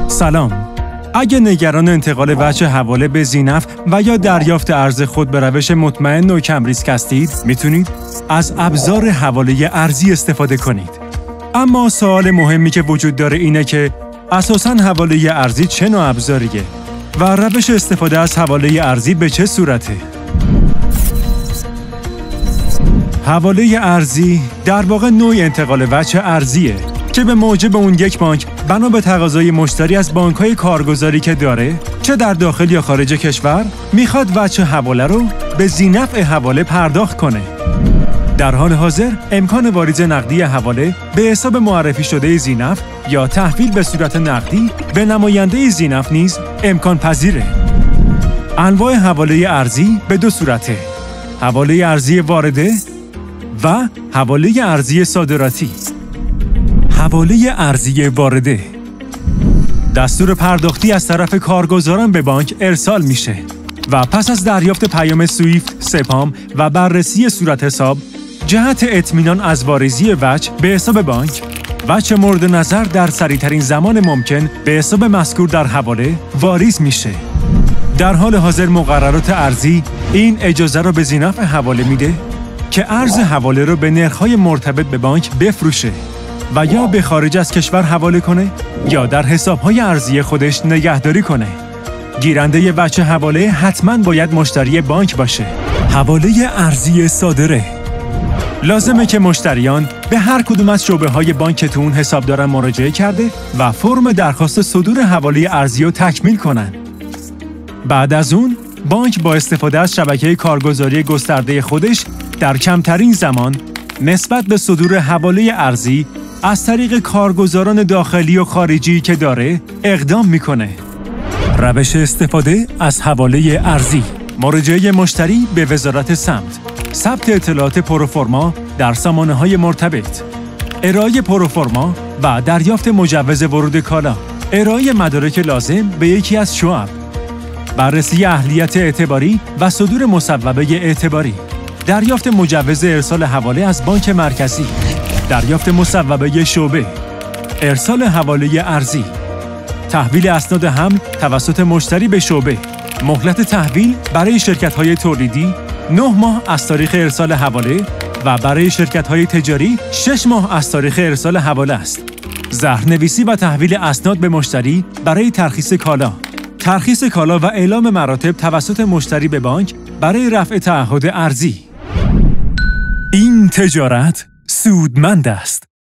سلام. اگه نگران انتقال وجه حواله به ذینفع و یا دریافت ارز خود به روش مطمئن و کم ریسک هستید، میتونید از ابزار حواله ارزی استفاده کنید. اما سوال مهمی که وجود داره اینه که اساساً حواله ارزی چه نوع ابزاریه و روش استفاده از حواله ارزی به چه صورته؟ حواله ارزی در واقع نوع انتقال وجه ارزیه که به موجب اون یک بانک بنا به تقاضای مشتری از بانک‌های کارگزاری که داره، چه در داخل یا خارج کشور، میخواد وجه حواله رو به ذینفع حواله پرداخت کنه. در حال حاضر امکان واریز نقدی حواله به حساب معرفی شده ذینفع یا تحویل به صورت نقدی به نماینده ذینفع نیز امکان پذیره. انواع حواله ارزی به دو صورته: حواله ارزی وارده و حواله ارزی صادراتی. حواله ارزی وارده دستور پرداختی از طرف کارگزاران به بانک ارسال میشه و پس از دریافت پیام سویفت، سپام و بررسی صورت حساب جهت اطمینان از واریزی وجه به حساب بانک، وجه مورد نظر در سریعترین زمان ممکن به حساب مذکور در حواله واریز میشه. در حال حاضر مقررات ارزی این اجازه را به ذینفع حواله میده که ارز حواله رو به نرخ‌های مرتبط به بانک بفروشه و یا به خارج از کشور حواله کنه یا در حساب‌های ارزی خودش نگهداری کنه. گیرنده وجه حواله حتماً باید مشتری بانک باشه. حواله ارزی صادره لازمه که مشتریان به هر کدوم از شعبه‌های بانک که تو اون حساب دارن مراجعه کرده و فرم درخواست صدور حواله ارزی رو تکمیل کنن. بعد از اون بانک با استفاده از شبکه کارگزاری گسترده خودش در کمترین زمان نسبت به صدور حواله ارزی از طریق کارگزاران داخلی و خارجی که داره اقدام میکنه. روش استفاده از حواله ارزی: مراجعه مشتری به وزارت سمت، ثبت اطلاعات پروفورما در سامانه‌های مرتبط، ارائه پروفورما و دریافت مجوز ورود کالا، ارائه مدارک لازم به یکی از شعب، بررسی اهلیت اعتباری و صدور مصوبه اعتباری، دریافت مجوز ارسال حواله از بانک مرکزی، دریافت مصوبه شعبه، ارسال حواله ارزی، تحویل اسناد حمل توسط مشتری به شعبه. مهلت تحویل برای شرکت‌های تولیدی 9 ماه از تاریخ ارسال حواله و برای شرکت‌های تجاری 6 ماه از تاریخ ارسال حواله است. زهرنویسی و تحویل اسناد به مشتری برای ترخیص کالا، ترخیص کالا و اعلام مراتب توسط مشتری به بانک برای رفع تعهد ارزی. این تجارت سودمند است.